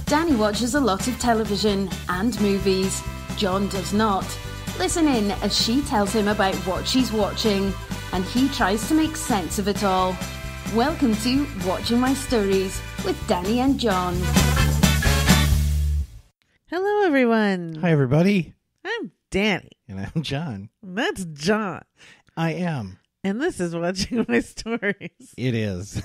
Danny watches a lot of television and movies. John does not. Listen in as she tells him about what she's watching, and he tries to make sense of it all. Welcome to Watching My Stories with Danny and John. Hello, everyone. Hi, everybody. I'm Danny. And I'm John. And that's John. I am. And this is Watching My Stories. It is.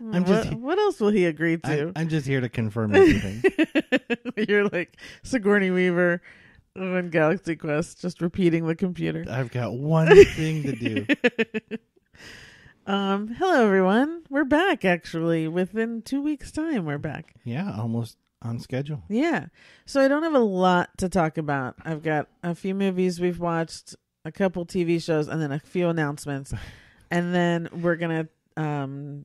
What else will he agree to? I'm just here to confirm everything. You're like Sigourney Weaver on Galaxy Quest, just repeating the computer. I've got one thing to do. Hello, everyone. We're back, actually. Within 2 weeks' time, we're back. Yeah, almost on schedule. Yeah. So I don't have a lot to talk about. I've got a few movies we've watched, a couple TV shows, and then a few announcements. And then we're going to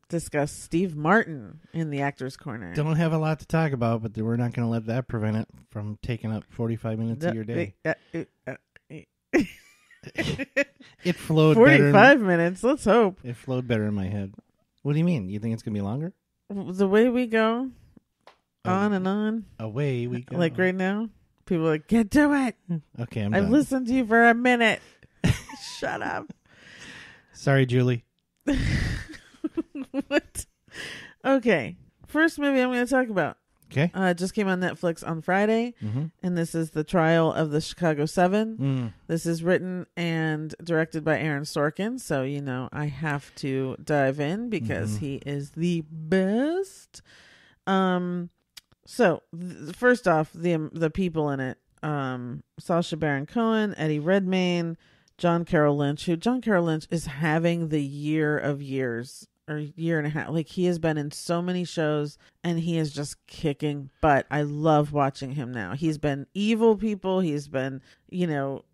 discuss Steve Martin in the Actor's Corner. Don't have a lot to talk about, but we're not going to let that prevent it from taking up 45 minutes of your day. It flowed 45 minutes, let's hope. It flowed better in my head. What do you mean? You think it's going to be longer? The way we go, on and on. Away we go. Like right now, people are like, get to it. Okay, I'm I've done. listened to you for a minute. Shut up. Sorry, Julie. What? Okay. First movie I'm going to talk about. Okay. It just came on Netflix on Friday, and this is The Trial of the Chicago 7. This is written and directed by Aaron Sorkin, so, you know, I have to dive in because he is the best. So, first off, the people in it, Sacha Baron Cohen, Eddie Redmayne, John Carroll Lynch, who John Carroll Lynch is having the year of years, or year and a half. Like, he has been in so many shows and he is just kicking butt. I love watching him now. He's been Evil People. He's been, you know,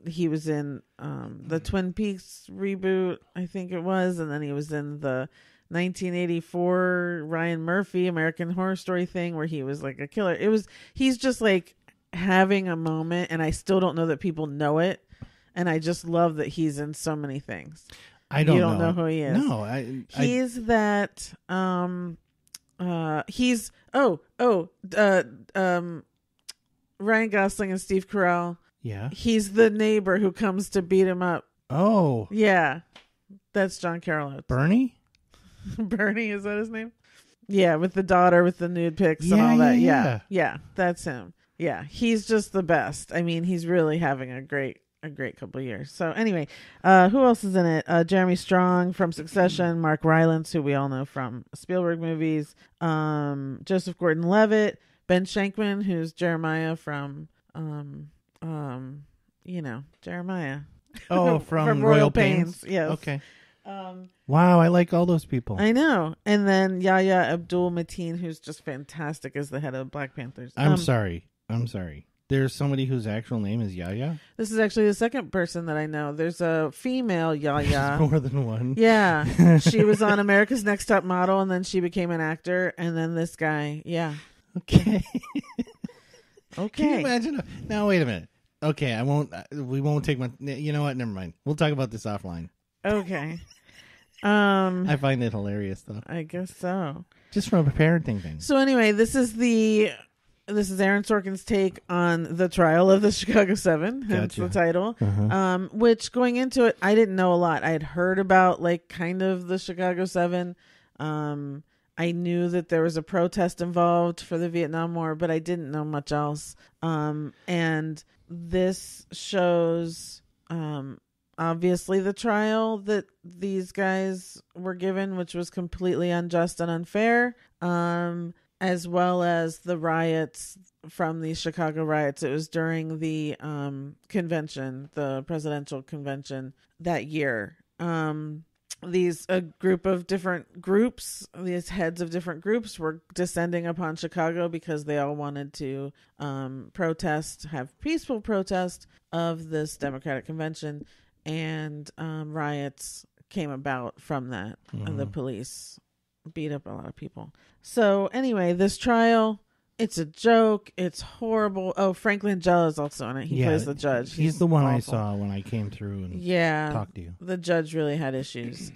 he was in the Twin Peaks reboot, I think it was. And then he was in the 1984 Ryan Murphy American Horror Story thing where he was like a killer. He's just like having a moment, and I still don't know that people know it. And I just love that he's in so many things. You don't know who he is. No, he's that. He's Ryan Gosling and Steve Carell. Yeah. He's the neighbor who comes to beat him up. Oh. Yeah, that's John Carroll. Bernie? Bernie, is that his name? Yeah, with the daughter with the nude pics and all that. Yeah, that's him. Yeah, he's just the best. I mean, he's really having a great couple of years. So anyway, who else is in it? Jeremy Strong from Succession, Mark Rylance, who we all know from Spielberg movies, Joseph Gordon-Levitt, Ben Shankman, who's Jeremiah from, Jeremiah. Oh, from Royal Pains. Yes. Okay. Wow, I like all those people. I know. And then Yahya Abdul-Mateen, who's just fantastic as the head of Black Panthers. I'm sorry. There's somebody whose actual name is Yahya? This is actually the second person that I know. There's a female Yahya. There's more than one. Yeah. She was on America's Next Top Model, and then she became an actor. And then this guy. Yeah. Okay. Okay. Can you imagine? Now, wait a minute. Okay, we won't take my... You know what? Never mind. We'll talk about this offline. Okay. I find it hilarious, though. I guess so. Just from a parenting thing. So anyway, this is Aaron Sorkin's take on the trial of the Chicago 7, hence the title. Which, going into it, I didn't know a lot. I had heard about, like, kind of the Chicago 7. I knew that there was a protest involved for the Vietnam War, but I didn't know much else. And this shows, obviously, the trial that these guys were given, which was completely unjust and unfair. As well as the riots from the Chicago riots. It was during the convention, the presidential convention that year. A group of different groups, these heads of different groups were descending upon Chicago because they all wanted to have peaceful protest of this Democratic convention. And riots came about from that. And the police beat up a lot of people. So anyway, this trial, it's a joke. It's horrible. Oh, Frank Langella is also in it. He plays the judge. He's the one awful. I saw when I came through and talked to you. The judge really had issues.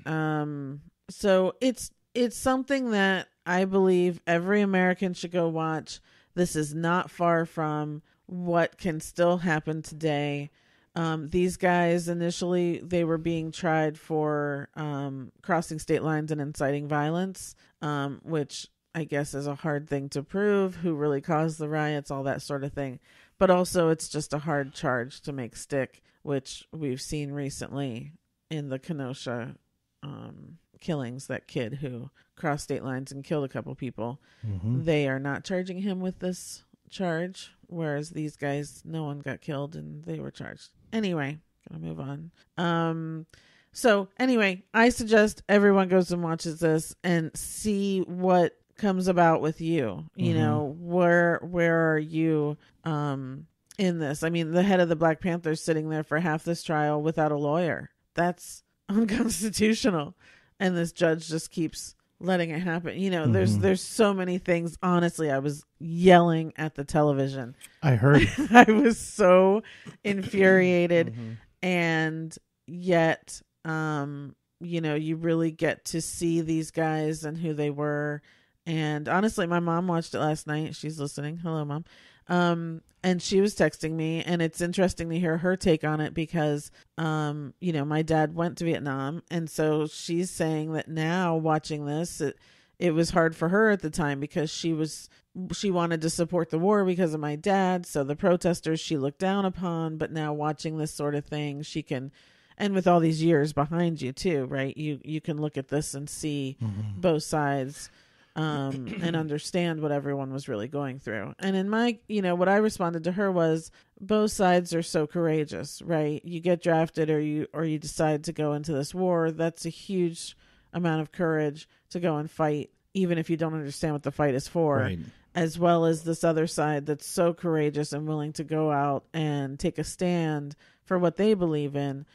So it's something that I believe every American should go watch. This is not far from what can still happen today. These guys, initially, they were being tried for crossing state lines and inciting violence, which I guess is a hard thing to prove, who really caused the riots, all that sort of thing. But also, it's just a hard charge to make stick, which we've seen recently in the Kenosha killings. That kid who crossed state lines and killed a couple people. Mm-hmm. They are not charging him with this charge, whereas these guys, no one got killed and they were charged. Anyway, gonna move on. So anyway, I suggest everyone goes and watches this and see what comes about with you. You know, where are you in this? I mean, the head of the Black Panthers sitting there for half this trial without a lawyer. That's unconstitutional. And this judge just keeps letting it happen. You know, there's so many things. Honestly, I was yelling at the television. I heard. I was so infuriated. And yet, you know, you really get to see these guys and who they were. And honestly, my mom watched it last night. She's listening. Hello, Mom. And she was texting me, and it's interesting to hear her take on it because, you know, my dad went to Vietnam. And so she's saying that now watching this, it was hard for her at the time because she wanted to support the war because of my dad. So the protesters she looked down upon, but now watching this sort of thing, she can, and with all these years behind you too, right? You can look at this and see both sides. And understand what everyone was really going through. And in my, you know, what I responded to her was, both sides are so courageous, right? You get drafted or you decide to go into this war. That's a huge amount of courage to go and fight, even if you don't understand what the fight is for, right. As well as this other side that's so courageous and willing to go out and take a stand for what they believe in.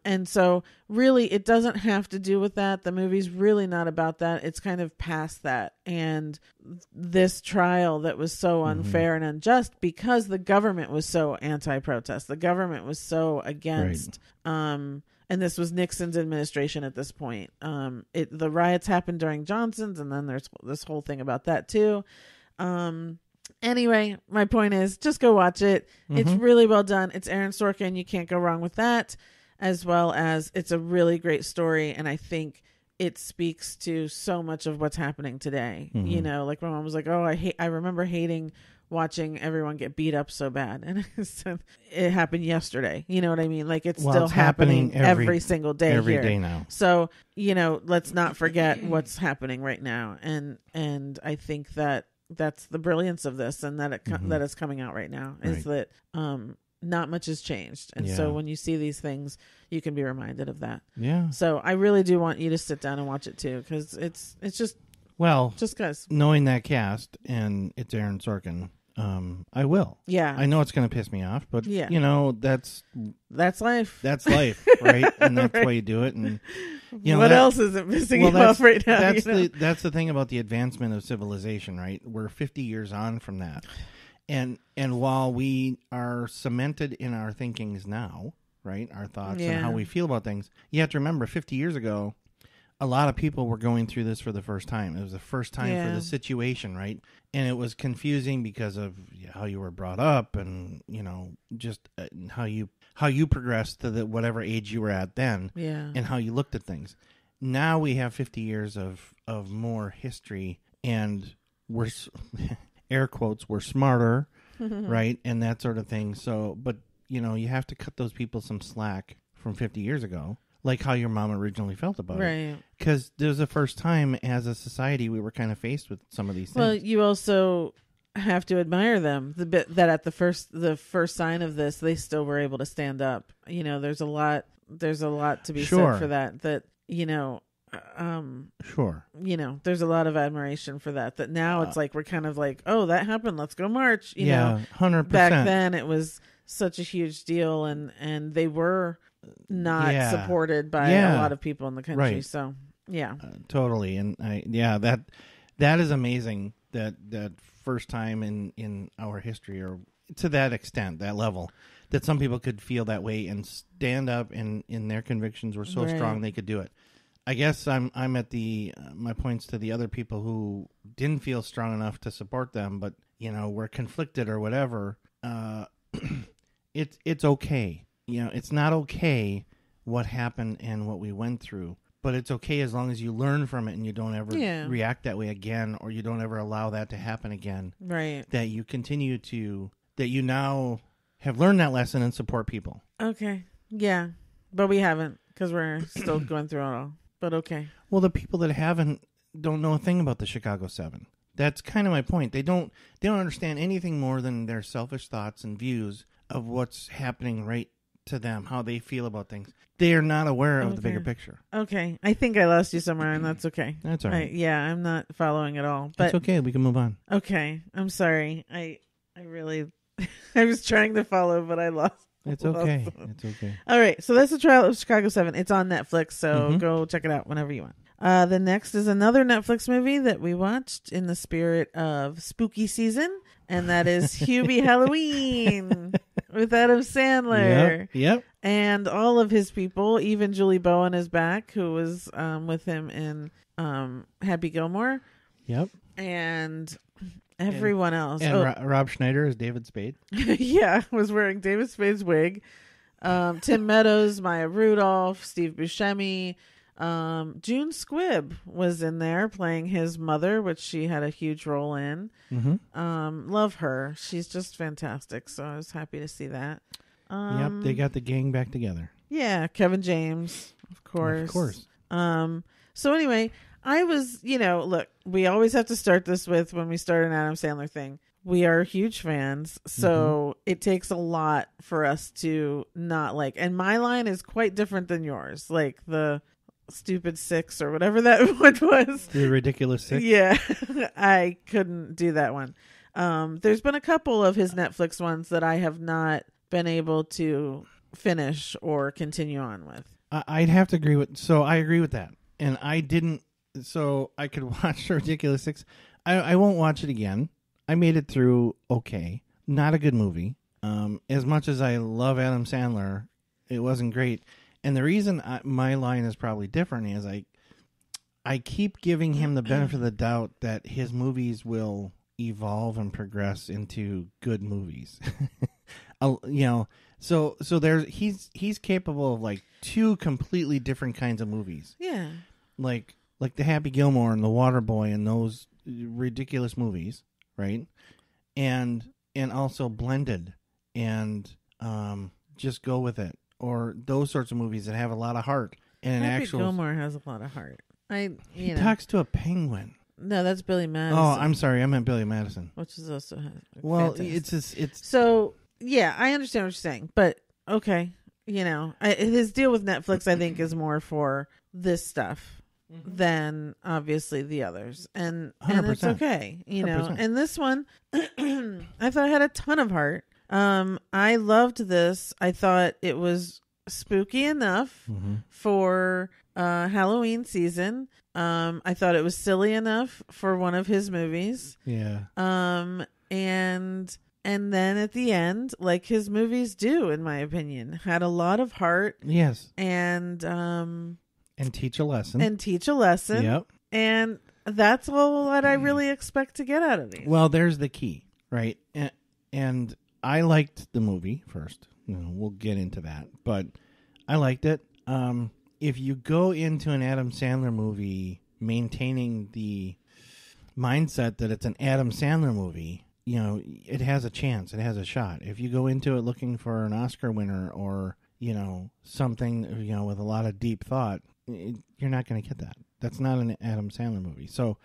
And so really it doesn't have to do with that. The movie's really not about that. It's kind of past that. And this trial that was so unfair and unjust because the government was so anti-protest. The government was so against, and this was Nixon's administration at this point. The riots happened during Johnson's, and then there's this whole thing about that too. Anyway, my point is just go watch it. It's really well done. It's Aaron Sorkin. You can't go wrong with that, as well as it's a really great story. And I think it speaks to so much of what's happening today. You know, like my mom was like, oh, I remember hating watching everyone get beat up so bad. And it happened yesterday. You know what I mean? Like it's still happening every single day every here. Day now. So, you know, let's not forget what's happening right now. And I think that's the brilliance of this, and that that is coming out right now is that not much has changed. And so when you see these things, you can be reminded of that. Yeah. So I really do want you to sit down and watch it too, because it's just because knowing that cast and it's Aaron Sorkin, I will. Yeah. I know it's going to piss me off, but you know, that's life. That's life, right? And that's why you do it. And you know, what else isn't pissing you off right now? That's the thing about the advancement of civilization, right? We're 50 years on from that. And while we are cemented in our thinkings now, right? Our thoughts and how we feel about things, you have to remember 50 years ago, a lot of people were going through this for the first time. It was the first time for the situation, right? And it was confusing because of how you were brought up and, you know, just how you progressed to whatever age you were at then and how you looked at things. Now we have 50 years of more history, and we're, air quotes, we're smarter, right? And that sort of thing. So, but, you know, you have to cut those people some slack from 50 years ago. Like how your mom originally felt about it. Because there was the first time as a society we were kind of faced with some of these things. Well, you also have to admire them. The bit that at the first sign of this, they still were able to stand up. You know, there's a lot to be said for that. That, you know, you know, there's a lot of admiration for that. That now it's like we're kind of like, oh, that happened, let's go march. You know, 100%. Back then it was such a huge deal, and they were not supported by a lot of people in the country. Right. So totally. And that is amazing that first time in our history, or to that extent, that level, that some people could feel that way and stand up and in their convictions were so strong they could do it. I guess I'm at the my points to the other people who didn't feel strong enough to support them, but were conflicted or whatever. It's okay. It's not okay what happened and what we went through, but it's okay as long as you learn from it and you don't ever react that way again, or you don't ever allow that to happen again. Right. That you continue that you now have learned that lesson and support people. Okay. Yeah. But we haven't, because we're still going through it all. But okay. Well, the people that haven't don't know a thing about the Chicago 7. That's kind of my point. They don't understand anything more than their selfish thoughts and views of what's happening right to them, how they feel about things. They are not aware of the bigger picture. Okay. I think I lost you somewhere, and that's okay. That's all right. I'm not following at all. But it's okay. We can move on. Okay. I'm sorry. I really... I was trying to follow, but I lost. It's okay. It's okay. All right. So that's the Trial of Chicago 7. It's on Netflix, so go check it out whenever you want. The next is another Netflix movie that we watched in the spirit of spooky season, and that is Hubie Halloween with Adam Sandler. Yep. And all of his people, even Julie Bowen is back, who was with him in Happy Gilmore. Yep. And... everyone else. And Rob Schneider is David Spade. Yeah, was wearing David Spade's wig. Tim Meadows, Maya Rudolph, Steve Buscemi. June Squibb was in there playing his mother, which she had a huge role in. Love her. She's just fantastic. So I was happy to see that. Yep, they got the gang back together. Yeah, Kevin James, of course. Of course. So anyway... I was, look, we always have to start this with when we start an Adam Sandler thing. We are huge fans, so it takes a lot for us to not like. And my line is quite different than yours, like the stupid 6 or whatever that one was. The ridiculous 6? Yeah, I couldn't do that one. There's been a couple of his Netflix ones that I have not been able to finish or continue on with. I'd have to agree with, so I agree with that. And I didn't. So I could watch Ridiculous 6. I won't watch it again. I made it through okay. Not a good movie. As much as I love Adam Sandler, it wasn't great. And the reason my line is probably different is I keep giving him the benefit of the doubt that his movies will evolve and progress into good movies. So there's he's capable of like 2 completely different kinds of movies. Yeah. Like the Happy Gilmore and the Waterboy and those ridiculous movies, right? And also blended and just go with it, or those sorts of movies that have a lot of heart and Happy Gilmore has a lot of heart. He talks to a penguin. No, that's Billy Madison. Oh, I'm sorry, I meant Billy Madison, which is also fantastic. It's so yeah. I understand what you're saying, but okay, his deal with Netflix, I think, is more for this stuff than obviously the others, and it's okay, 100%. And this one I thought had a ton of heart. I loved this. I thought it was spooky enough for Halloween season. I thought it was silly enough for one of his movies. Yeah. And then at the end, like his movies do, in my opinion, had a lot of heart. Yes. And teach a lesson. Yep. And that's all that I really expect to get out of these. Well, there's the key, right? And I liked the movie first. We'll get into that. But I liked it. If you go into an Adam Sandler movie maintaining the mindset that it's an Adam Sandler movie, it has a chance. It has a shot. If you go into it looking for an Oscar winner or, something, with a lot of deep thought, you're not going to get that. That's not an Adam Sandler movie. So,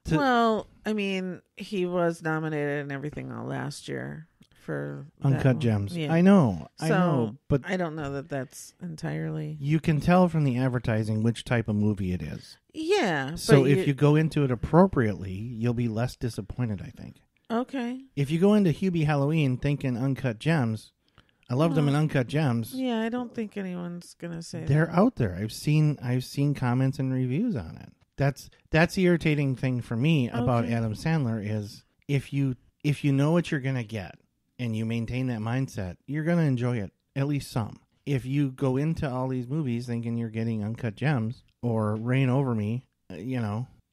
he was nominated and everything all last year for Uncut Gems. Yeah. I know, but I don't know that that's entirely. You can tell from the advertising which type of movie it is. Yeah. So if you go into it appropriately, you'll be less disappointed, I think. Okay. If you go into Hubie Halloween thinking Uncut Gems, I loved them in Uncut Gems. Yeah, I don't think anyone's gonna say they're out there. I've seen comments and reviews on it. That's the irritating thing for me about Adam Sandler is if you know what you're gonna get and you maintain that mindset, you're gonna enjoy it, at least some. if you go into all these movies thinking you're getting Uncut Gems or Reign Over Me,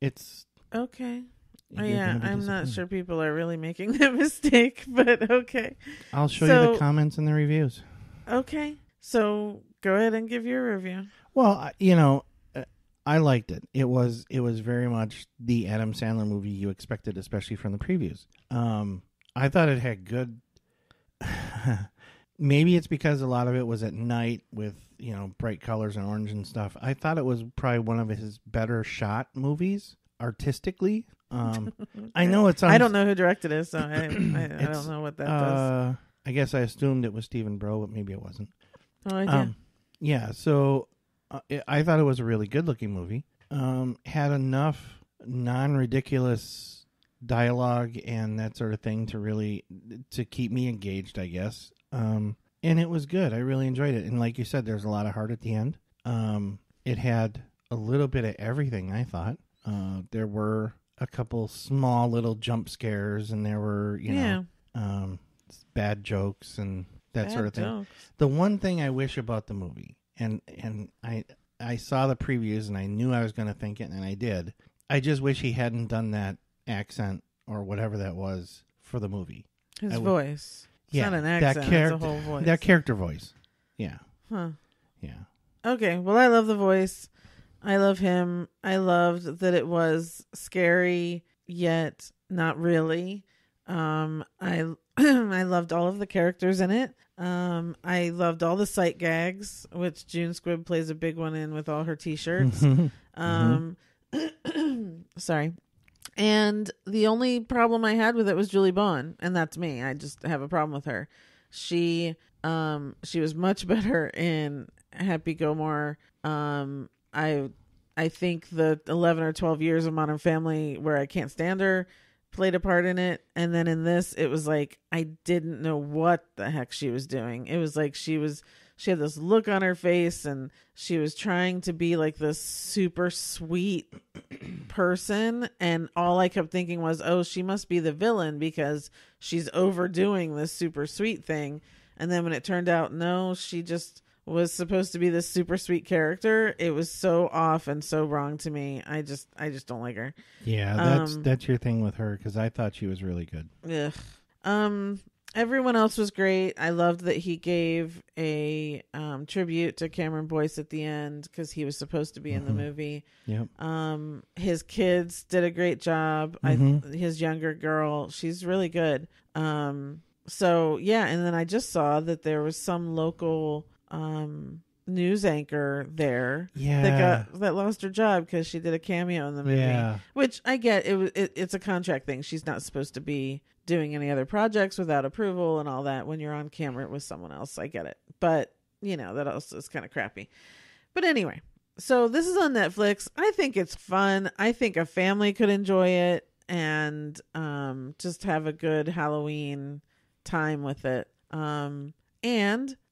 it's okay. Yeah, I'm not sure people are really making that mistake, but okay. I'll show you the comments and the reviews. Okay, so go ahead and give your review. Well, I liked it. It was very much the Adam Sandler movie you expected, especially from the previews. I thought it had good. Maybe it's because a lot of it was at night with bright colors and orange and stuff. I thought it was probably one of his better shot movies artistically. I know it's. I don't know who directed it, so I don't know what that does. I guess I assumed it was Stephen Bro, but maybe it wasn't. Oh, I did. Yeah, so I thought it was a really good-looking movie. Had enough non-ridiculous dialogue and that sort of thing to keep me engaged, I guess. And it was good. I really enjoyed it. And like you said, there's a lot of heart at the end. It had a little bit of everything, I thought. There were a couple small little jump scares, and there were, bad jokes and that sort of thing. Jokes. The one thing I wish about the movie, and I saw the previews and I knew I was going to think it, and I did. I just wish he hadn't done that accent or whatever that was for the movie. His voice. It's not an accent, it's a whole voice. That character voice. Yeah. Huh. Yeah. Okay, well, I love the voice. I love him. I loved that it was scary, yet not really. I loved all of the characters in it. I loved all the sight gags, which June Squibb plays a big one in with all her t-shirts. Sorry. And the only problem I had with it was Julie Bowen, and that's me. I just have a problem with her. She was much better in Happy Gilmore. I think the 11 or 12 years of Modern Family where I Can't Stand Her played a part in it. And then in this, it was like, I didn't know what the heck she was doing. It was like she had this look on her face and she was trying to be like this super sweet person. And all I kept thinking was, oh, she must be the villain because she's overdoing this super sweet thing. And then when it turned out, no, she just was supposed to be this super sweet character. It was so off and so wrong to me. I just don't like her. Yeah, that's your thing with her, because I thought she was really good. Ugh. Everyone else was great. I loved that he gave a tribute to Cameron Boyce at the end because he was supposed to be in the movie. Yep. His kids did a great job. His younger girl, she's really good. So yeah, and then I just saw that there was some local news anchor there that lost her job because she did a cameo in the movie, which I get. It's a contract thing. She's not supposed to be doing any other projects without approval and all that when you're on camera with someone else. I get it, but that also is kind of crappy. But anyway, so this is on Netflix. I think it's fun. I think a family could enjoy it and just have a good Halloween time with it. And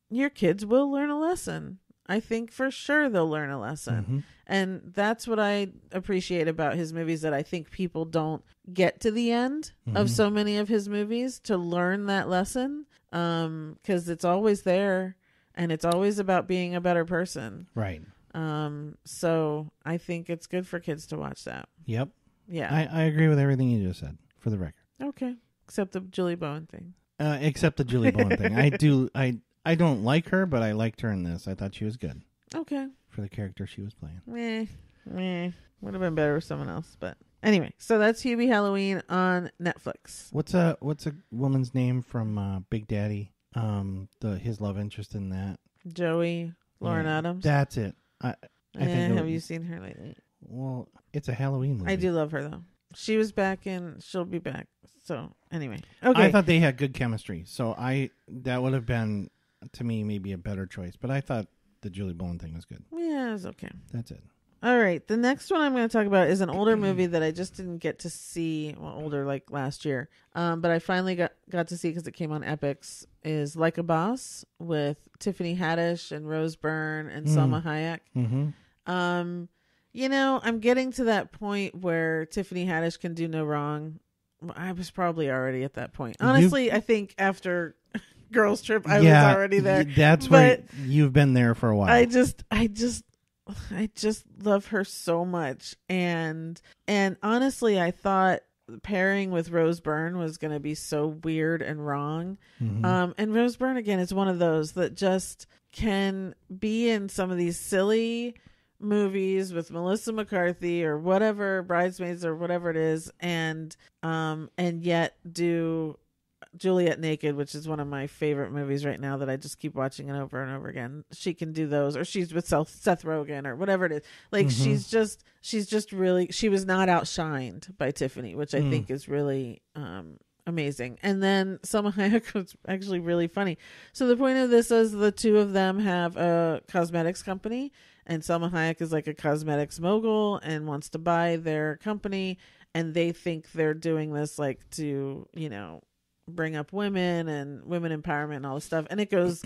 your kids will learn a lesson. I think for sure they'll learn a lesson. And that's what I appreciate about his movies, that I think people don't get to the end of so many of his movies to learn that lesson. Because it's always there and it's always about being a better person. Right. So I think it's good for kids to watch that. Yep. Yeah. I agree with everything you just said, for the record. Okay. Except the Julie Bowen thing. Except the Julie Bowen thing. I don't like her, but I liked her in this. I thought she was good. Okay. For the character she was playing. Would have been better with someone else, but anyway. So that's Hubie Halloween on Netflix. What's a woman's name from Big Daddy? His love interest in that. Joey Lauren Adams. That's it. I think have you seen her lately? Well, it's a Halloween movie. I do love her though. She was back and she'll be back. So anyway, okay. I thought they had good chemistry, so that would have been, to me, maybe a better choice. But I thought the Julie Bowen thing was good. Yeah, it was okay. That's it. All right. The next one I'm going to talk about is an older movie that I just didn't get to see. Well, older, like last year. But I finally got to see because it came on Epix. Is Like a Boss with Tiffany Haddish and Rose Byrne and Salma Hayek. I'm getting to that point where Tiffany Haddish can do no wrong. I was probably already at that point. Honestly, I think after girls trip, I was already there. That's where you've been there for a while. I just love her so much. And honestly, I thought pairing with Rose Byrne was going to be so weird and wrong. And Rose Byrne, again, is one of those that just can be in some of these silly movies with Melissa McCarthy or whatever, Bridesmaids or whatever it is, and yet do Juliet Naked, which is one of my favorite movies right now that I just keep watching it over and over again. She can do those, or she's with Seth Rogen or whatever it is. Like she's just really, she was not outshined by Tiffany, which I think is really amazing. And then Salma Hayek was actually really funny. So the point of this is the two of them have a cosmetics company, and Salma Hayek is like a cosmetics mogul and wants to buy their company, and they think they're doing this like to, you know, bring up women and women empowerment and all this stuff, and it goes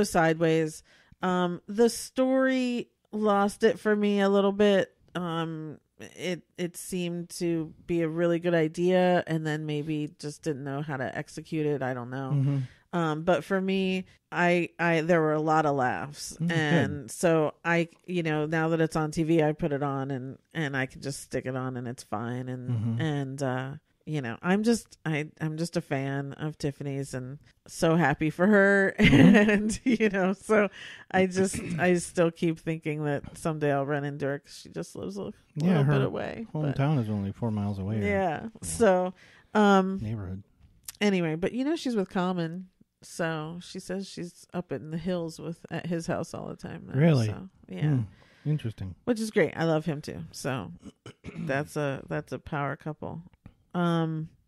sideways. The story lost it for me a little bit. It seemed to be a really good idea, and then maybe just didn't know how to execute it. I don't know. But for me, I there were a lot of laughs, and good. So I, you know, now that it's on TV, I put it on and I can just stick it on and it's fine. And you know, I'm just a fan of Tiffany's and so happy for her. And, you know, so I still keep thinking that someday I'll run into her because she just lives a little bit away. Hometown is only 4 miles away. Yeah. So, neighborhood. Anyway, but you know, she's with Common. So she says she's up in the hills at his house all the time now. Really? So, yeah. Interesting. Which is great. I love him too. So that's a power couple.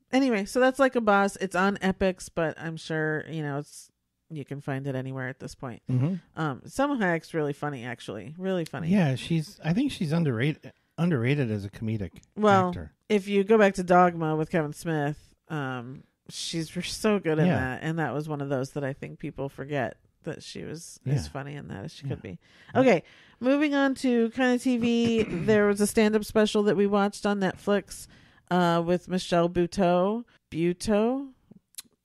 Anyway, so that's Like a Boss. It's on Epix, but I'm sure, you know, you can find it anywhere at this point. Salma Hayek's really funny, actually. Really funny. Yeah, I think she's underrated as a comedic actor. If you go back to Dogma with Kevin Smith, she's so good in that, and that was one of those that I think people forget that she was as funny in that as she could be. Okay, moving on to kind of TV. There was a stand-up special that we watched on Netflix with Michelle Buteau.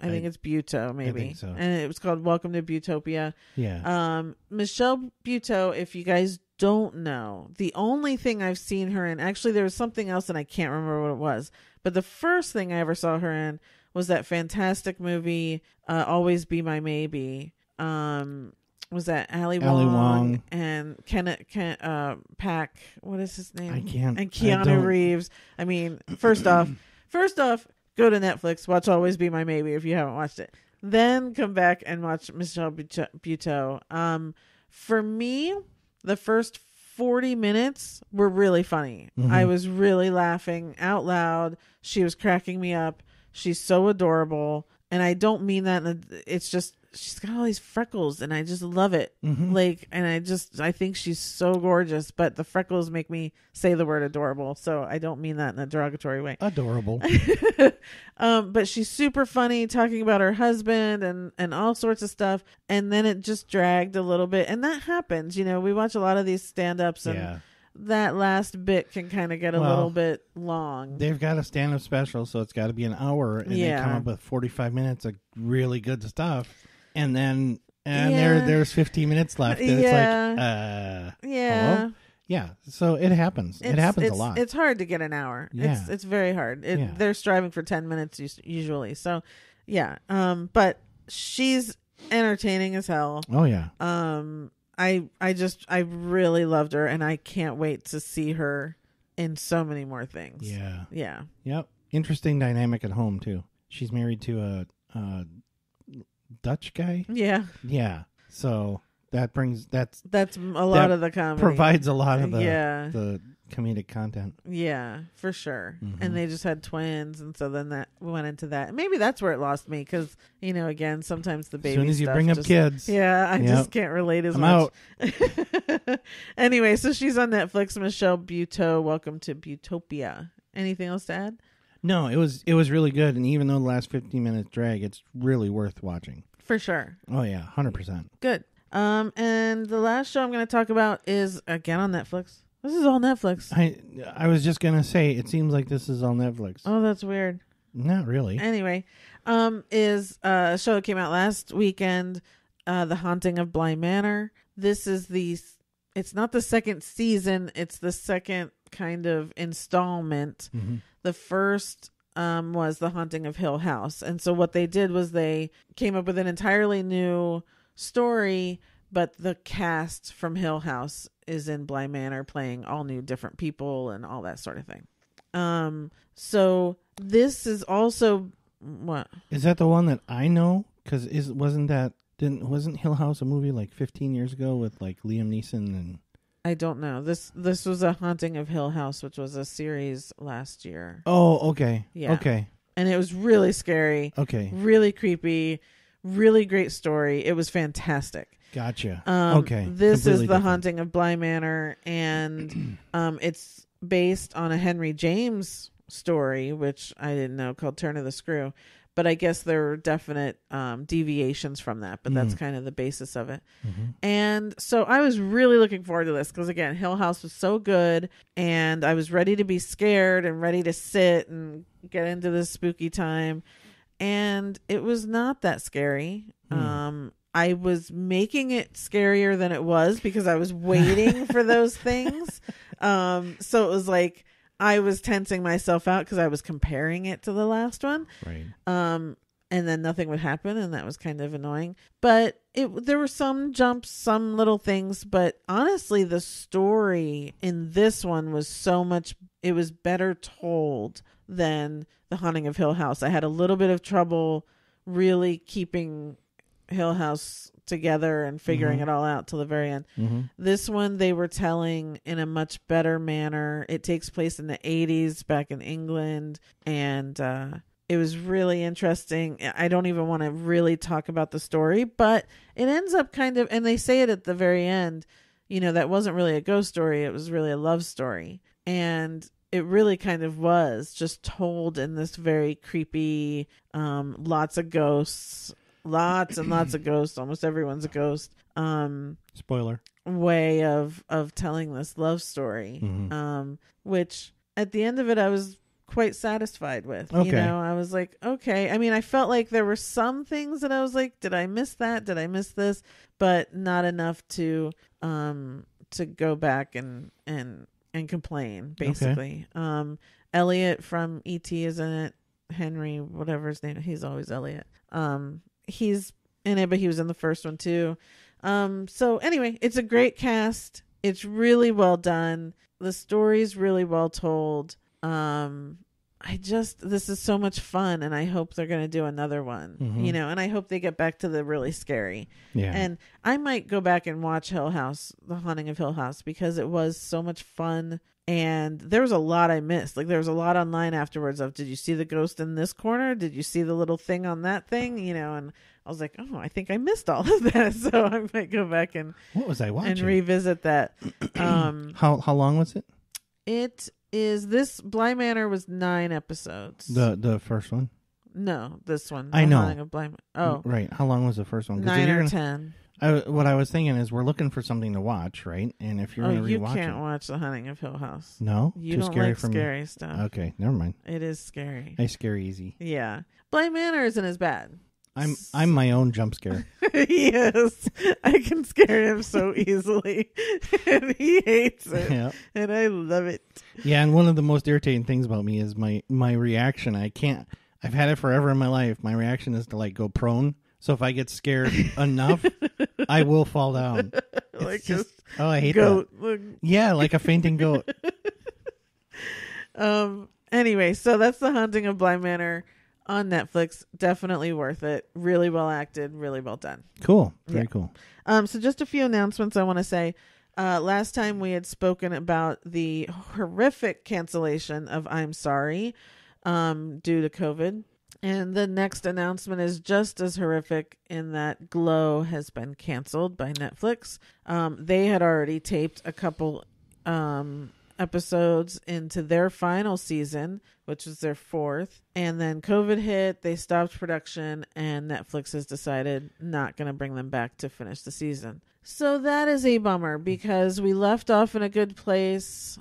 I think it's Buteau, maybe. I think so. And it was called Welcome to Buteaupia. Yeah. Michelle Buteau, if you guys don't know, the only thing I've seen her in, actually there was something else and I can't remember what it was, but the first thing I ever saw her in was that fantastic movie, Always Be My Maybe. Was that Ali Wong and Kenneth Pack? What is his name? I can't. And Keanu Reeves. I mean, first off, go to Netflix, watch Always Be My Maybe if you haven't watched it. Then come back and watch Michelle Buteau. For me, the first 40 minutes were really funny. I was really laughing out loud. She was cracking me up. She's so adorable. And I don't mean that. It's just, she's got all these freckles and I just love it. Like, and I think she's so gorgeous, but the freckles make me say the word adorable. So I don't mean that in a derogatory way. Adorable. But she's super funny, talking about her husband and all sorts of stuff. And then it just dragged a little bit. And that happens. You know, we watch a lot of these stand-ups and that last bit can kind of get a little bit long. They've got a stand-up special, so it's got to be an hour, and they come up with 45 minutes of really good stuff, and then there's 15 minutes left, and it's like, hello? Yeah, so it happens. It happens a lot. It's hard to get an hour. Yeah. It's very hard. They're striving for 10 minutes usually. So, yeah. But she's entertaining as hell. Oh, yeah. I really loved her, and I can't wait to see her in so many more things. Yeah. Yeah. Yep. Interesting dynamic at home too. She's married to a Dutch guy. Yeah. Yeah. So that's a lot of the comedy. Provides a lot of the comedic content. Yeah, for sure. And they just had twins, and so then that went into that. Maybe that's where it lost me, because, you know, again, sometimes the baby as soon as you stuff bring up kids, I just can't relate as much. Out. Anyway, so she's on Netflix. Michelle Buteau, Welcome to Buteaupia. Anything else to add? No, it was really good, and even though the last 15 minutes drag, it's really worth watching. For sure. Oh yeah, 100%. Good. And the last show I'm going to talk about is again on Netflix. This is all Netflix. I was just going to say, it seems like this is all Netflix. Oh, that's weird. Not really. Anyway, is a show that came out last weekend, The Haunting of Bly Manor. This is it's not the second season, it's the second kind of installment. Mm-hmm. The first was The Haunting of Hill House. And so what they did was they came up with an entirely new story, but the cast from Hill House is in Bly Manor playing all new different people and all that sort of thing. So this is also what? Is that the one that I know? Because wasn't Hill House a movie like 15 years ago with like Liam Neeson and? I don't know. This was A Haunting of Hill House, which was a series last year. Oh, okay. Yeah. Okay. And it was really scary. Okay. Really creepy. Really great story. It was fantastic. Gotcha. Okay. This is The Haunting of Bly Manor, and it's based on a Henry James story, which I didn't know, called Turn of the Screw. But I guess there were definite deviations from that, but that's kind of the basis of it. Mm-hmm. And so I was really looking forward to this because, again, Hill House was so good, and I was ready to be scared and ready to sit and get into this spooky time. And it was not that scary. I was making it scarier than it was because I was waiting for those things. So it was like I was tensing myself out because I was comparing it to the last one. Right. And then nothing would happen, and that was kind of annoying. But there were some jumps, some little things. But honestly, the story in this one was it was better told than The Haunting of Hill House. I had a little bit of trouble really keeping Hill House together and figuring it all out till the very end. This one they were telling in a much better manner. It takes place in the 80s back in England, and it was really interesting. I don't even want to really talk about the story, but it ends up kind of, and they say it at the very end, that wasn't really a ghost story, it was really a love story. And it really kind of was just told in this very creepy, lots of ghosts, lots and lots of ghosts. Almost everyone's a ghost. Spoiler. Way of telling this love story, which at the end of it, I was quite satisfied with. Okay. I was like, okay. I mean, I felt like there were some things that I was like, did I miss that? Did I miss this? But not enough to go back and complain, basically. Okay. Elliot from E.T. is in it. Henry, whatever his name, he's always Elliot. He's in it, but he was in the first one too. So anyway, it's a great cast. It's really well done. The story's really well told. This is so much fun, and I hope they're going to do another one, and I hope they get back to the really scary. Yeah. And I might go back and watch Hill House, The Haunting of Hill House, because it was so much fun. And there was a lot I missed. Like, there was a lot online afterwards of, did you see the ghost in this corner? Did you see the little thing on that thing? And I was like, oh, I think I missed all of that. So I might go back and what was I watching? And revisit that. How long was it? It is, this Bly Manor was 9 episodes. The first one? No, this one. I know. Of Bly Manor. Oh. Right. How long was the first one? 9 or 10. What I was thinking is we're looking for something to watch, right? And if you're going to rewatch it. You can't watch The Haunting of Hill House. No? You Too don't scary like for scary me? stuff. Okay, never mind. It is scary. I scare easy. Yeah. Bly Manor isn't as bad. I'm my own jump scare. Yes. I can scare him so easily. And he hates it. Yeah. And I love it. Yeah, and one of the most irritating things about me is my reaction. I've had it forever in my life. My reaction is to like go prone. So if I get scared enough, I will fall down. Like I hate goat. that. Yeah, like a fainting goat. Anyway, so that's The Haunting of Bly Manor on Netflix. Definitely worth it. Really well acted. Really well done. Cool. Very cool. So just a few announcements I want to say. Last time we had spoken about the horrific cancellation of I'm Sorry due to COVID. And the next announcement is just as horrific in that Glow has been canceled by Netflix. They had already taped a couple episodes into their final season, which was their 4th. And then COVID hit, they stopped production, and Netflix has decided not going to bring them back to finish the season. So that is a bummer because we left off in a good place.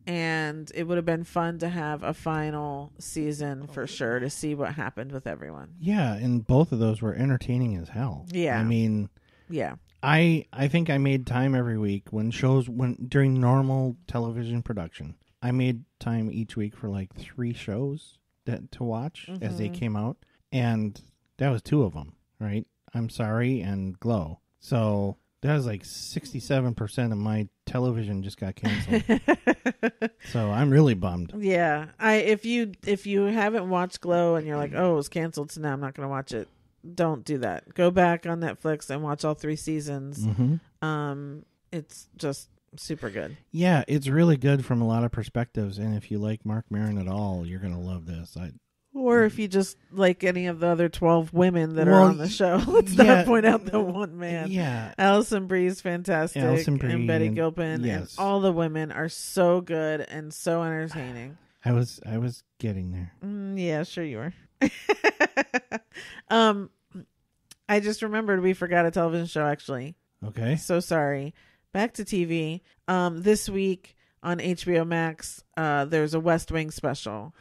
And it would have been fun to have a final season for sure to see what happened with everyone. Yeah, and both of those were entertaining as hell. Yeah. I mean, yeah. I think I made time every week when during normal television production. I made time each week for like 3 shows to watch as they came out, and that was 2 of them, right? I'm Sorry and Glow. So that was like 67% of my television just got canceled. So I'm really bummed. Yeah. If you haven't watched Glow and you're like, oh, it was canceled, so now I'm not going to watch it. Don't do that. Go back on Netflix and watch all 3 seasons. It's just super good. Yeah, it's really good from a lot of perspectives. And if you like Marc Maron at all, you're going to love this. Or if you just like any of the other 12 women that are on the show. Let's not point out the one man. Yeah. Alison Brie's fantastic. Alison Brie and Betty Gilpin. Yes. And all the women are so good and so entertaining. I was getting there. Yeah, sure you were. I just remembered we forgot a television show, actually. Okay. So sorry. Back to TV. This week on HBO Max, there's a West Wing special.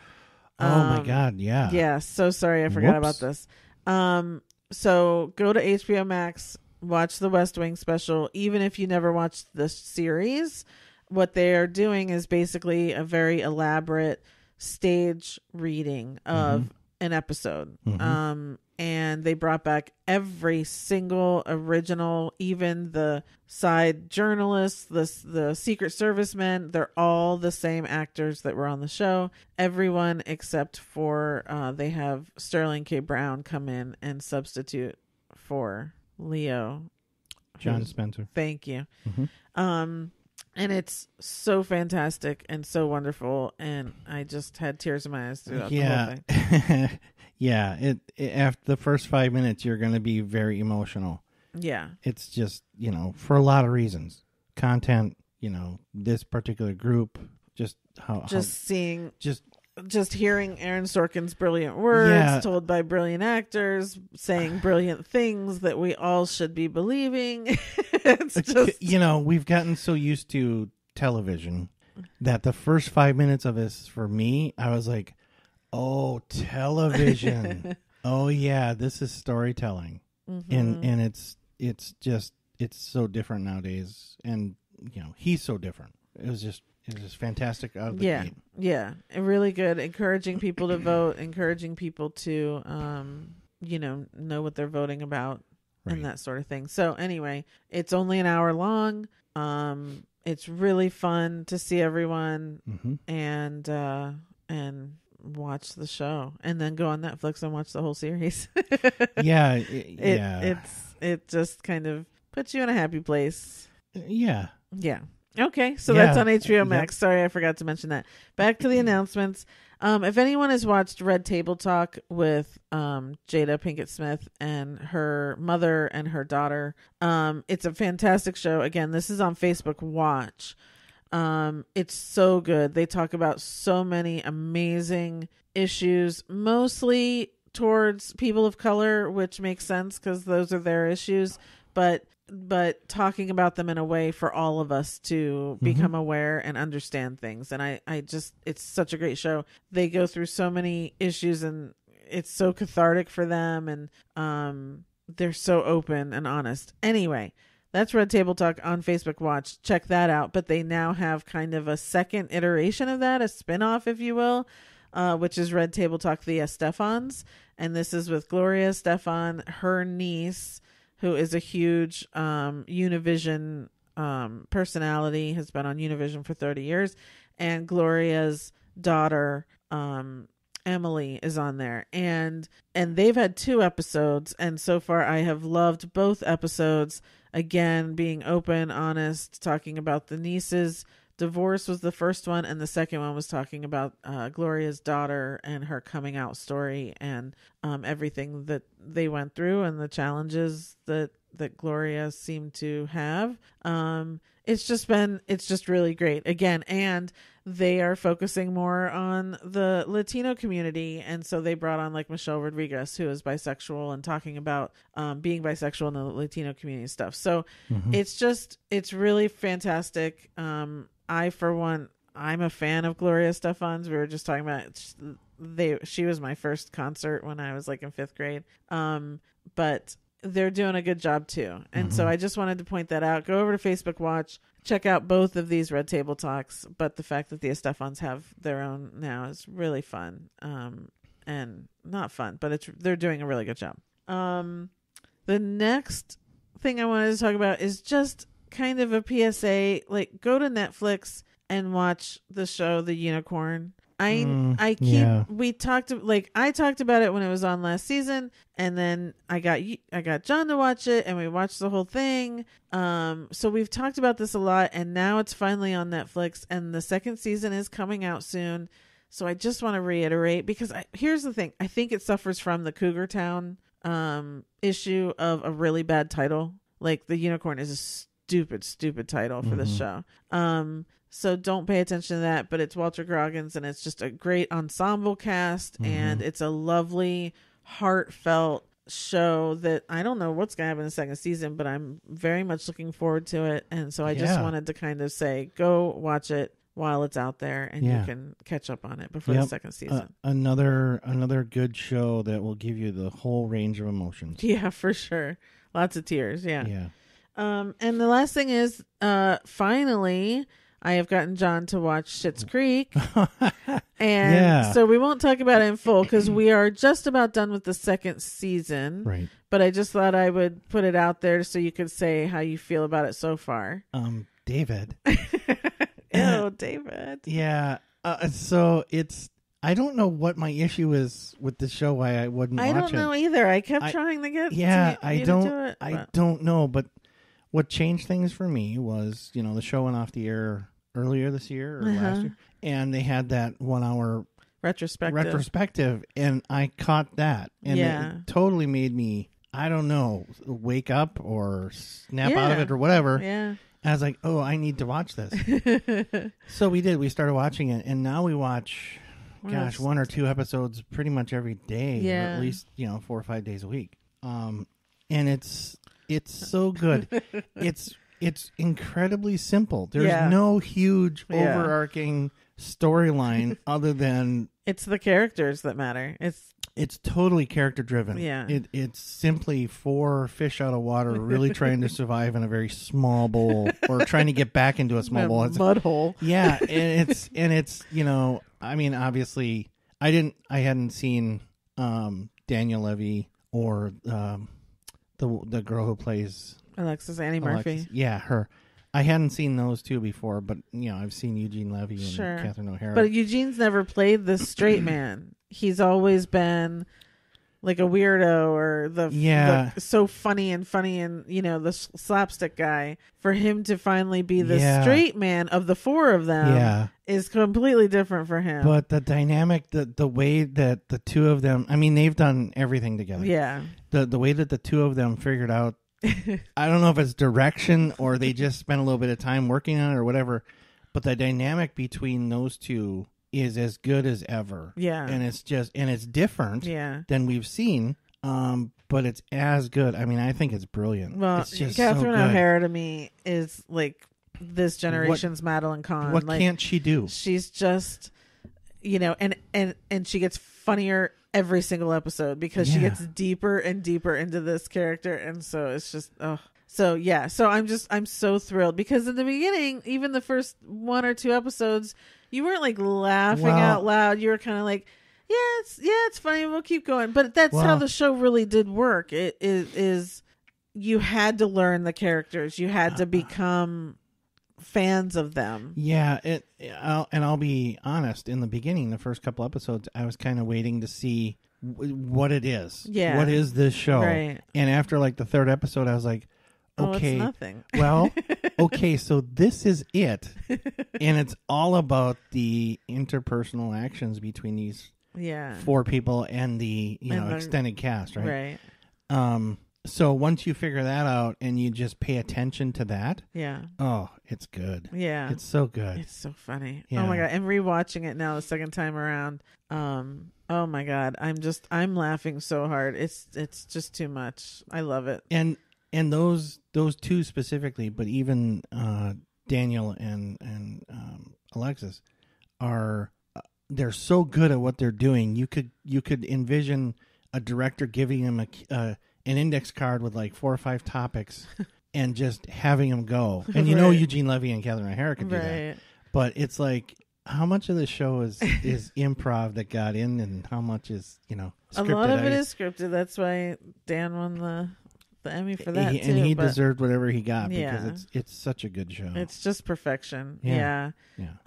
Oh my God, yeah. Yeah, so sorry I forgot about this. So go to HBO Max, watch the West Wing special. Even if you never watched the series, what they are doing is basically a very elaborate stage reading of an episode. And they brought back every single original, even the side journalists, the Secret Service men. They're all the same actors that were on the show. Everyone except for they have Sterling K. Brown come in and substitute for Leo. John Spencer. Thank you. And it's so fantastic and so wonderful. And I just had tears in my eyes throughout the whole thing. Yeah, it after the first 5 minutes, you're going to be very emotional. Yeah. It's just, for a lot of reasons. Content, this particular group, just hearing Aaron Sorkin's brilliant words told by brilliant actors, saying brilliant things that we all should be believing. It's just, we've gotten so used to television that the first 5 minutes of this, for me, I was like, oh, television. Oh yeah, this is storytelling. And it's so different nowadays. And he's so different. It was just fantastic out of the gate. Yeah. Really good. Encouraging people to vote, encouraging people to know what they're voting about and that sort of thing. So anyway, it's only an hour long. It's really fun to see everyone and watch the show, and then go on Netflix and watch the whole series. It just kind of puts you in a happy place. Yeah. Okay, so that's on HBO Max. Sorry, I forgot to mention that. Back to the announcements. If anyone has watched Red Table Talk with Jada Pinkett Smith and her mother and her daughter, it's a fantastic show. Again, this is on Facebook Watch. It's so good. They talk about so many amazing issues, mostly towards people of color, which makes sense because those are their issues, but talking about them in a way for all of us to become aware and understand things. And I just, it's such a great show. They go through so many issues and it's so cathartic for them. And, they're so open and honest. Anyway, that's Red Table Talk on Facebook Watch. Check that out. But they now have kind of a second iteration of that, a spinoff, if you will, which is Red Table Talk, the Estefans. And this is with Gloria Estefan, her niece, who is a huge Univision personality, has been on Univision for 30 years. And Gloria's daughter, Emily, is on there. And they've had 2 episodes. And so far I have loved both episodes. Again, being open, honest, talking about the niece's divorce was the first one, and the second one was talking about Gloria's daughter and her coming out story and everything that they went through and the challenges that Gloria seemed to have. It's just really great. Again, and they are focusing more on the Latino community. And so they brought on like Michelle Rodriguez, who is bisexual, and talking about being bisexual in the Latino community and stuff. So it's really fantastic. I, for one, I'm a fan of Gloria Estefans. We were just talking about she was my first concert when I was like in 5th grade. But they're doing a good job too. And so I just wanted to point that out. Go over to Facebook Watch, check out both of these Red Table Talks. But the fact that the Estefans have their own now is really fun. And not fun, but they're doing a really good job. The next thing I wanted to talk about is just kind of a PSA. Like, go to Netflix and watch the show The Unicorn. I talked about it when it was on last season, and then I got John to watch it, and we watched the whole thing. So we've talked about this a lot, and now it's finally on Netflix, and the second season is coming out soon. So I just want to reiterate, because here's the thing. I think it suffers from the Cougar Town issue of a really bad title. Like, The Unicorn is a stupid title for this show. So don't pay attention to that, but it's Walter Goggins, and it's just a great ensemble cast, and it's a lovely, heartfelt show that I don't know what's going to happen in the second season, but I'm very much looking forward to it. And so I just wanted to kind of say, go watch it while it's out there, and you can catch up on it before the second season. Another good show that will give you the whole range of emotions. Yeah, for sure. Lots of tears. Yeah. And the last thing is, finally, I have gotten John to watch Schitts Creek. And so we won't talk about it in full because we are just about done with the second season. Right. But I just thought I would put it out there so you could say how you feel about it so far. David. Ew, David. Yeah. So I don't know what my issue is with the show, why I wouldn't watch it. I don't know either. I kept trying to get I don't know. But what changed things for me was, the show went off the air earlier this year or last year, and they had that 1 hour retrospective, and I caught that, and it totally made me, I don't know, wake up or snap out of it or whatever. Yeah. And I was like, oh, I need to watch this. So we did. We started watching it, and now we watch, 1 or 2 episodes pretty much every day, or at least 4 or 5 days a week. And it's so good. It's incredibly simple. There's no huge overarching storyline other than it's the characters that matter. It's totally character driven. Yeah. It's simply 4 fish out of water really trying to survive in a very small bowl, or trying to get back into a small bowl. It's mud hole. Yeah, and it's I mean, obviously I hadn't seen Daniel Levy or the girl who plays Annie Murphy. Yeah, her. I hadn't seen those two before, but I've seen Eugene Levy and Catherine O'Hara. But Eugene's never played the straight man. He's always been like a weirdo, or the so funny and the slapstick guy. For him to finally be the straight man of the 4 of them is completely different for him. But the dynamic, the way that the 2 of them, I mean, they've done everything together. Yeah. The way that the 2 of them figured out, I don't know if it's direction or they just spent a little bit of time working on it or whatever, but the dynamic between those 2 is as good as ever. Yeah. And it's different than we've seen, but it's as good. I mean, I think it's brilliant. Well, it's just Catherine so O'Hara to me is like this generation's Madeline Kahn. What can't she do? She's just, and she gets funnier every single episode because she gets deeper and deeper into this character, and so it's just so I'm so thrilled because in the beginning, even the first 1 or 2 episodes, you weren't like laughing out loud. You were kind of like, it's funny, we'll keep going. But that's how the show really did work. It is you had to learn the characters, you had to become fans of them. I'll be honest, in the beginning, the first couple episodes, I was kind of waiting to see what it is. What is this show? Right. And after like the 3rd episode, I was like, okay, it's nothing. Well, okay, so this is it. And it's all about the interpersonal actions between these 4 people and the extended cast, right? Right. So once you figure that out and you just pay attention to that, it's good. Yeah. It's so good. It's so funny. Yeah. Oh my God. And rewatching it now the second time around, oh my God, I'm laughing so hard. It's just too much. I love it. And those 2 specifically, but even Daniel and Alexis, are they're so good at what they're doing. You could envision a director giving him an index card with like 4 or 5 topics and just having him go. And you know Eugene Levy and Catherine O'Hara could do that. But it's like, how much of the show is improv that got in, and how much is scripted? A lot of it is scripted. That's why Dan won the Emmy for that and he deserved whatever he got because it's such a good show. It's just perfection. Yeah.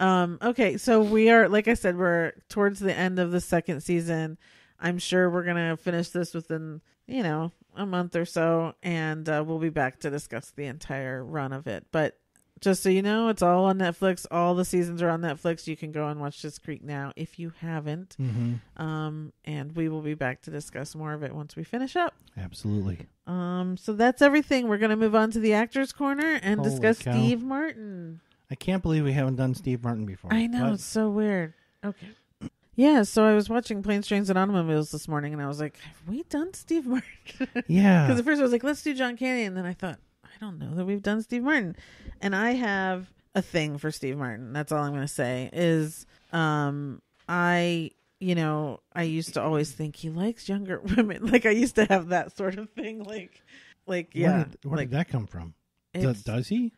Okay, so we are, like I said, we're towards the end of the second season. I'm sure we're gonna finish this within a month or so, and we'll be back to discuss the entire run of it. But just so you know, it's all on Netflix. All the seasons are on Netflix. You can go and watch Schitts Creek now if you haven't. And we will be back to discuss more of it once we finish up. Absolutely. So that's everything. We're going to move on to the Actors Corner and discuss Steve Martin. I can't believe we haven't done Steve Martin before. I know. It's so weird. Okay. Yeah, so I was watching Planes, Trains, and Automobiles this morning, and I was like, have we done Steve Martin? Yeah. Because at first I was like, let's do John Candy, and then I thought, I don't know that we've done Steve Martin. And I have a thing for Steve Martin. That's all I'm going to say is I used to always think he likes younger women. Like I used to have that sort of thing. Like yeah. Where did that come from? Does he?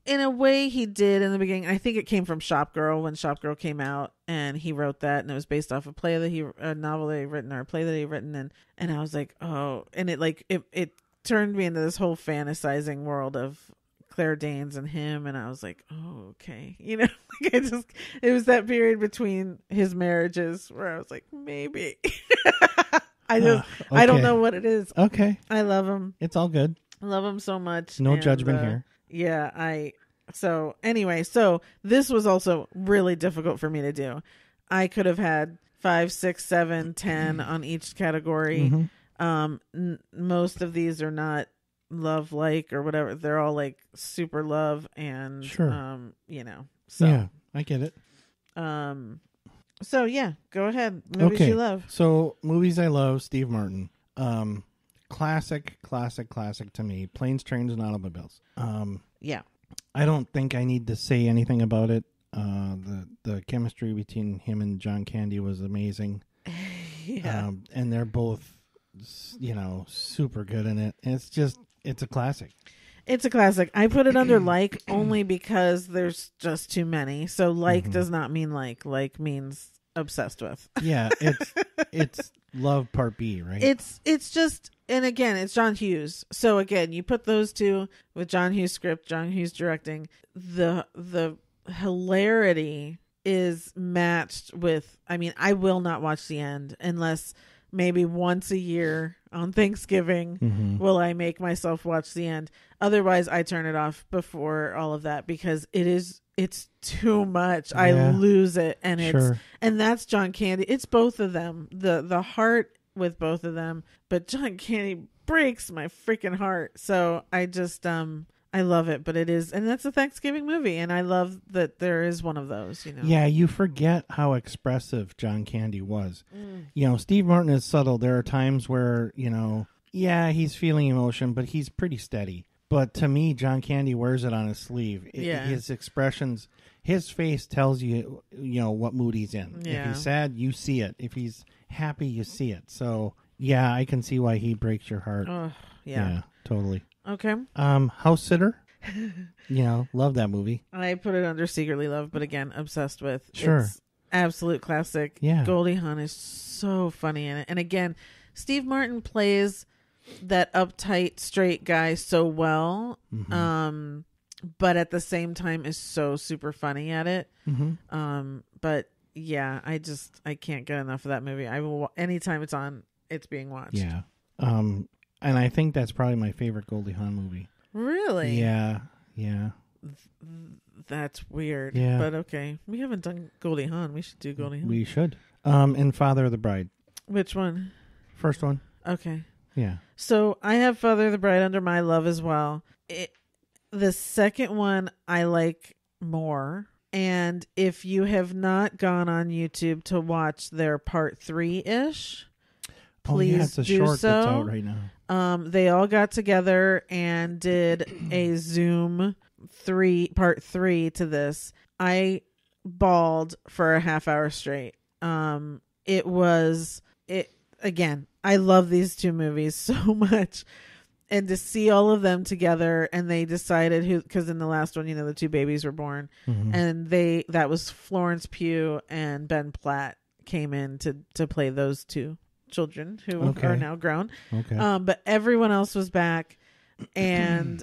In a way he did in the beginning. I think it came from Shop Girl when Shop Girl came out, and he wrote that, and it was based off a novel that he written or a play that he written, and I was like, oh, and it turned me into this whole fantasizing world of Claire Danes and him, and I was like, oh, okay. It was that period between his marriages where I was like, maybe. I don't know what it is. Okay. I love him. It's all good. I love him so much. No judgment here. Yeah, so this was also really difficult for me to do. I could have had 5, 6, 7, 10 on each category. Most of these are not love like or whatever. They're all like super love and sure. So yeah, I get it. So yeah, go ahead. Movies you love. So movies I love, Steve Martin. Classic to me. Planes, Trains, and Automobiles. Yeah. I don't think I need to say anything about it. The chemistry between him and John Candy was amazing. Yeah. And they're both, super good in it. It's a classic. It's a classic. I put it under like only because there's just too many. So like does not mean like. Like means obsessed with. Yeah, it's love part B, right? It's just, and again, it's John Hughes. So again, you put those two with John Hughes script, John Hughes directing. The hilarity is matched with. I mean, I will not watch the end unless maybe once a year on Thanksgiving will I make myself watch the end. Otherwise, I turn it off before all of that because it's too much. Yeah. I lose it, and and that's John Candy. It's both of them. The heart with both of them, but John Candy breaks my freaking heart. So I just I love it, but it is, and that's a Thanksgiving movie, and I love that there is one of those, Yeah, you forget how expressive John Candy was. Steve Martin is subtle. There are times where, he's feeling emotion, but he's pretty steady. But to me, John Candy wears it on his sleeve. His expressions, his face tells you, what mood he's in. Yeah. If he's sad, you see it. If he's happy, you see it. So, yeah, I can see why he breaks your heart. Yeah, totally. Okay. House Sitter. Love that movie. I put it under Secretly Loved, but again, obsessed with. Sure. It's absolute classic. Yeah. Goldie Hawn is so funny in it. And again, Steve Martin plays that uptight straight guy so well. But at the same time is so super funny at it. But yeah, I can't get enough of that movie. I will, anytime it's on, it's being watched. Yeah. And I think that's probably my favorite Goldie Hawn movie. Really? Yeah. That's weird. Yeah. But okay. We haven't done Goldie Hawn. We should do Goldie Hawn. We should. And Father of the Bride. Which one? First one. Okay. Yeah. So I have Father of the Bride under my love as well. The second one I like more. And if you have not gone on YouTube to watch their part 3-ish, please it's a do short so. That's out right now. They all got together and did a Zoom part 3 to this. I bawled for a half hour straight. Again, I love these two movies so much. And to see all of them together, and they decided because in the last one, the two babies were born, and that was Florence Pugh and Ben Platt came in to play those two children who are now grown. Okay. But everyone else was back, and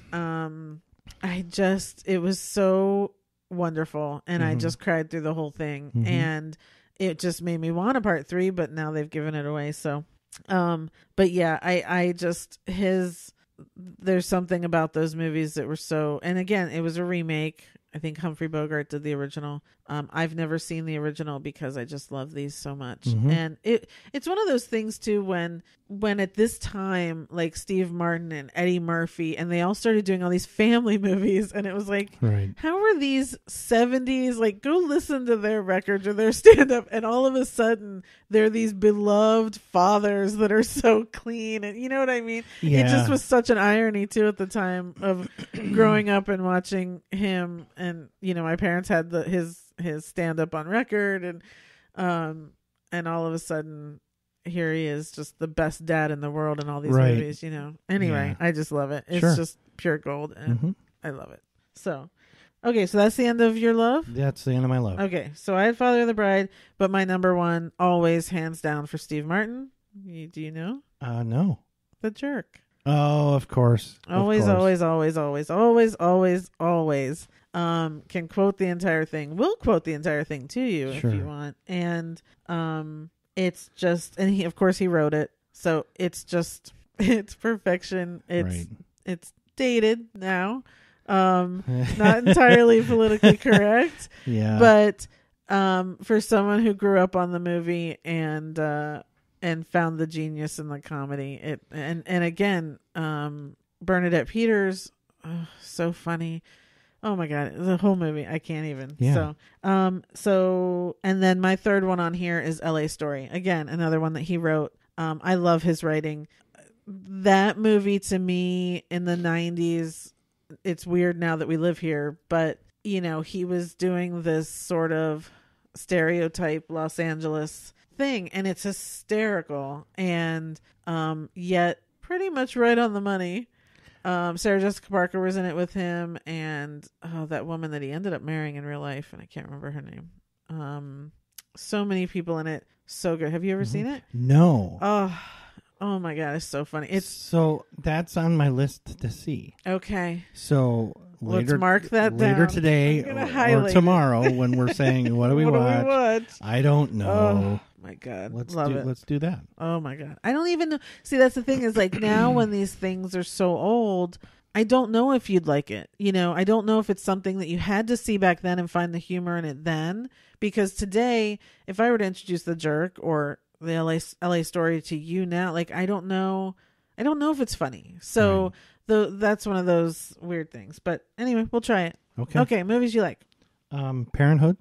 it was so wonderful, and I just cried through the whole thing, and it just made me want a part 3, but now they've given it away. So, but yeah, there's something about those movies that were so, and again, it was a remake. I think Humphrey Bogart did the original. I've never seen the original because I just love these so much. And it's one of those things too, when at this time, like Steve Martin and Eddie Murphy, and they all started doing all these family movies, and it was like, how are these 70s, like, go listen to their records or their stand-up, and all of a sudden they're these beloved fathers that are so clean, and you know what I mean? It just was such an irony too at the time of growing up and watching him, and my parents had his stand-up on record, and all of a sudden here he is, just the best dad in the world in all these movies, Anyway, I just love it. It's just pure gold, and I love it. So, okay, so that's the end of your love? That's the end of my love. Okay, so I had Father of the Bride, but my number one, always hands down for Steve Martin. Do you know? No. The Jerk. Oh, of course. Always. Can quote the entire thing. We'll quote the entire thing to you if you want. And it's just, and he wrote it, so it's perfection. It's dated now, not entirely politically correct, but for someone who grew up on the movie and found the genius in the comedy, and again, Bernadette Peters, so funny. Oh my God, the whole movie, I can't even. Yeah. So, and then my third one on here is LA Story. Again, another one that he wrote. I love his writing. That movie to me in the 90s, it's weird now that we live here, but he was doing this sort of stereotype Los Angeles thing, and it's hysterical, and yet pretty much right on the money. Sarah Jessica Parker was in it with him, and that woman that he ended up marrying in real life, and I can't remember her name. So many people in it, so good. Have you ever seen it? No. Oh my God, it's so funny. So that's on my list to see. Okay. So let's mark that later down. today or tomorrow when we're saying what do we watch? I don't know. My God, Let's do that. Oh my God, I don't even know. See, that's the thing is, like, now when these things are so old, I don't know if you'd like it. I don't know if it's something that you had to see back then and find the humor in it then. Because today, if I were to introduce The Jerk or the LA Story to you now, like, I don't know if it's funny. So that's one of those weird things. But anyway, we'll try it. Okay, movies you like? Parenthood.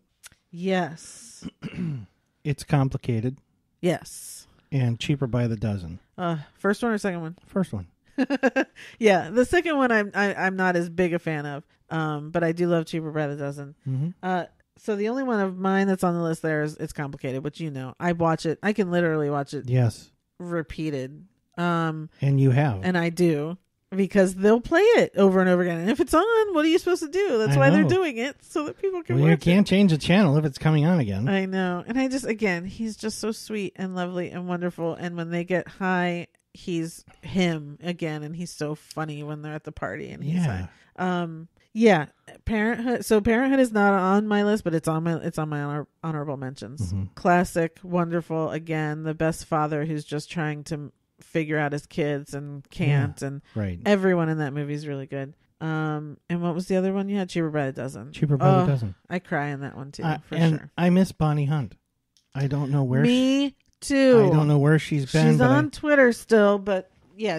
Yes. It's complicated. Yes. And cheaper by the dozen. First one or second one? First one. Yeah, the second one I'm not as big a fan of, but I do love Cheaper by the Dozen. So the only one of mine that's on the list there is It's Complicated, which I watch it. I can literally watch it. Yes. Repeated. And you have. And I do. Because they'll play it over and over again. And if it's on, what are you supposed to do? That's why they're doing it, so that people can watch it. You can't change the channel if it's coming on again. I know. And he's just so sweet and lovely and wonderful. And when they get high, he's him again. And he's so funny when they're at the party. And he's high. Parenthood. So Parenthood is not on my list, but it's on my honorable mentions. Classic, wonderful. Again, the best father who's just trying to figure out his kids and can't, and everyone in that movie is really good. And what was the other one you had? Cheaper by the Dozen. Cheaper by the Dozen. I cry in that one too, for sure. I miss Bonnie Hunt. I don't know where. Me too. I don't know where she's been. She's on Twitter still, but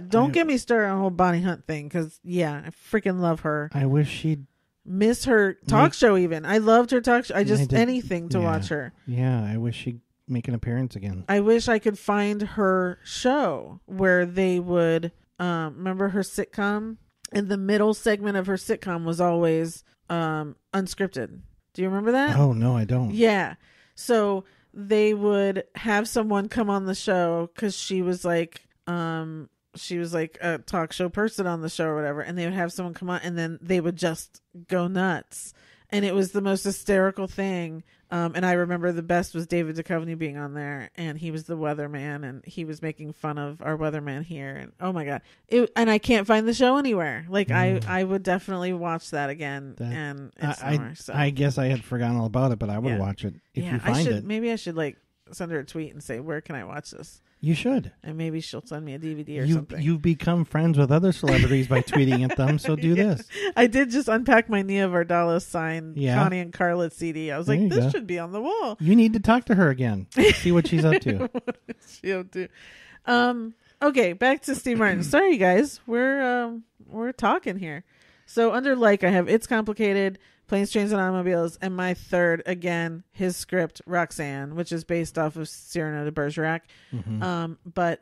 don't get me started on the whole Bonnie Hunt thing, because I freaking love her. I wish she'd miss her talk show. Even I loved her talk show. Anything to watch her. Yeah, I wish she'd make an appearance again. I wish I could find her show where they would remember her sitcom, and the middle segment of her sitcom was always unscripted. Do you remember that? Oh, no, I don't. Yeah. So they would have someone come on the show because she was like a talk show person on the show or whatever, and they would have someone come on and then they would just go nuts. And it was the most hysterical thing. And I remember the best was David Duchovny being on there, and he was the weatherman, and he was making fun of our weatherman here. And oh my God. And I can't find the show anywhere. Like I would definitely watch that again. And it's I guess I had forgotten all about it, but I would watch it if you find it. Maybe I should like send her a tweet and say, where can I watch this? You should. And maybe she'll send me a DVD or something. You've become friends with other celebrities by tweeting at them, so do this. I did just unpack my Nia Vardalos signed Connie and Carla CD. I was like, this should be on the wall. You need to talk to her again. See what she's up to. What is she up to? Okay, back to Steve Martin. Sorry, guys. We're talking here. So under I have It's Complicated, Planes, Trains, and Automobiles, and my third, again, his script, Roxanne, which is based off of Cyrano de Bergerac. Mm-hmm. But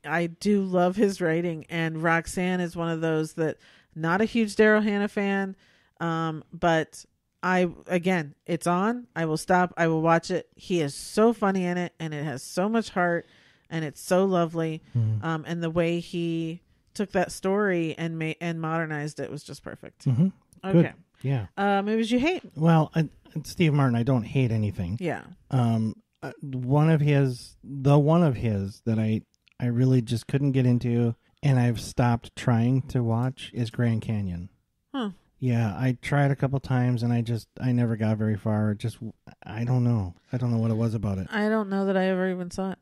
I do love his writing, and Roxanne is one of those that, not a huge Daryl Hannah fan, but it's on. I will stop. I will watch it. He is so funny in it, and it has so much heart, and it's so lovely. Mm-hmm. And the way he took that story and modernized it was just perfect. Mm-hmm. Okay. Good. Yeah. Movies you hate? Well, Steve Martin, I don't hate anything. Yeah. One of his that I really just couldn't get into, and I've stopped trying to watch, is Grand Canyon. Huh. Yeah, I tried a couple times, and I never got very far. I don't know. I don't know what it was about it. I don't know that I ever even saw it.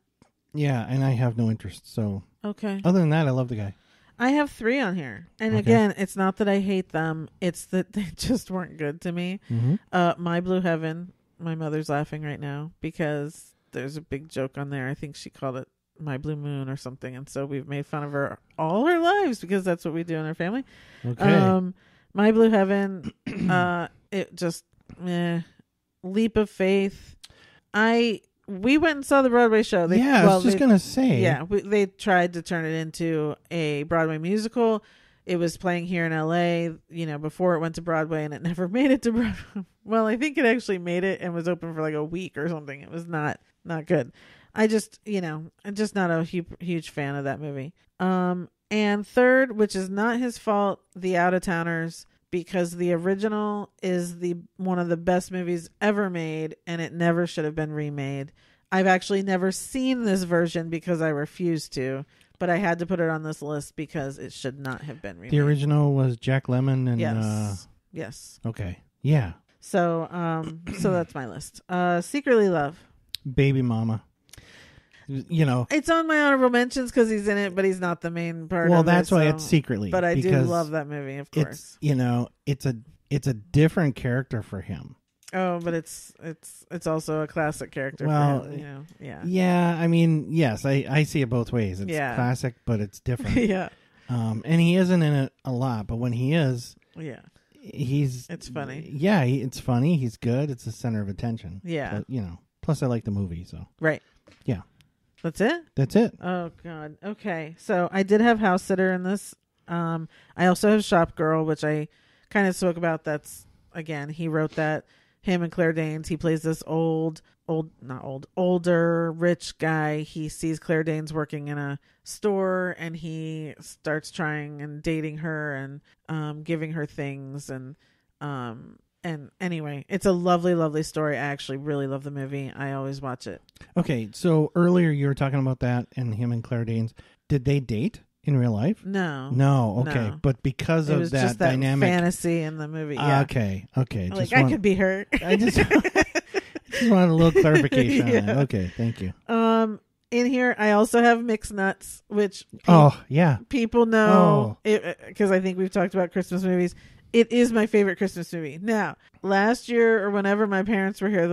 Yeah, and I have no interest. So okay. Other than that, I love the guy. I have 3 on here. And again, it's not that I hate them. It's that they just weren't good to me. Mm-hmm. My Blue Heaven. My mother's laughing right now because there's a big joke on there. I think she called it My Blue Moon or something. And so we've made fun of her all her lives because that's what we do in our family. Okay. My Blue Heaven. It just, leap of faith. We went and saw the Broadway show. I was just going to say. Yeah, they tried to turn it into a Broadway musical. It was playing here in L.A., before it went to Broadway, and it never made it to Broadway. Well, I think it actually made it and was open for like a week or something. It was not good. I'm just not a huge fan of that movie. And third, which is not his fault, The Out-of-Towners, because the original is one of the best movies ever made, and it never should have been remade. I've actually never seen this version because I refused to, but I had to put it on this list because it should not have been remade. The original was Jack Lemmon and yes. Okay. Yeah. So that's my list. Secretly Love. Baby Mama. It's on my honorable mentions because he's in it, but he's not the main part. Well, that's why it's secretly. But I do love that movie, of course. It's a different character for him. Oh, but it's also a classic character. Well, for him, yeah. Yeah, I mean, yes, I see it both ways. It's classic, but it's different. Yeah. And he isn't in it a lot, but when he is, it's funny. Yeah, it's funny. He's good. It's the center of attention. Yeah. But, plus I like the movie, so. Right. Yeah. That's it? That's it. Oh, God. Okay. So I did have House Sitter in this. I also have Shop Girl, which I kind of spoke about. That's, again, he wrote that. Him and Claire Danes. He plays this older, rich guy. He sees Claire Danes working in a store, and he starts trying and dating her and giving her things. And anyway, it's a lovely, lovely story. I actually really love the movie. I always watch it. Okay, so earlier you were talking about that and him and Claire Danes. Did they date in real life? No. Okay. No. But because of that just that dynamic fantasy in the movie. Yeah. Okay. Like I could be her. I just wanted a little clarification on that. Okay, thank you. In here, I also have Mixed Nuts, which people know because I think we've talked about Christmas movies. It is my favorite Christmas movie. Now, last year or whenever my parents were here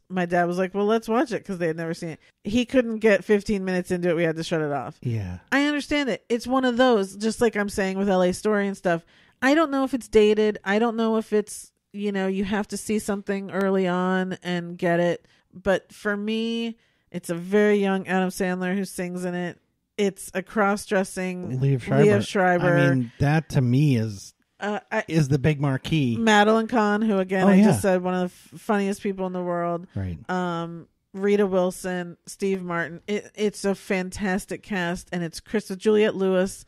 my dad was like, well, let's watch it because they had never seen it. He couldn't get 15 minutes into it. We had to shut it off. Yeah. I understand it. It's one of those, just like I'm saying with LA Story and stuff. I don't know if it's dated. I don't know if it's, you have to see something early on and get it. But for me, it's a very young Adam Sandler who sings in it. It's a cross-dressing Liev Schreiber. I mean, that to me is is the big marquee. Madeline Kahn, who again I just said one of the funniest people in the world. Right. Rita Wilson, Steve Martin. It's a fantastic cast, and it's Juliette Lewis.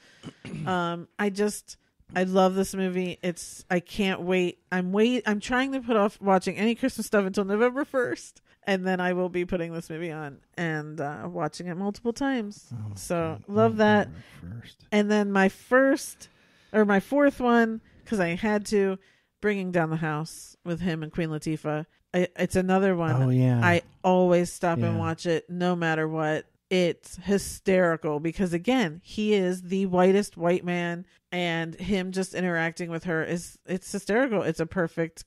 I love this movie. I can't wait. I'm trying to put off watching any Christmas stuff until November 1st. And then I will be putting this movie on and watching it multiple times. Oh, so love that. And then my fourth one, because I had to, Bringing Down the House with him and Queen Latifah. It's another one. Oh, yeah. I always stop and watch it no matter what. It's hysterical because, again, he is the whitest white man, and him just interacting with her it's hysterical. It's a perfect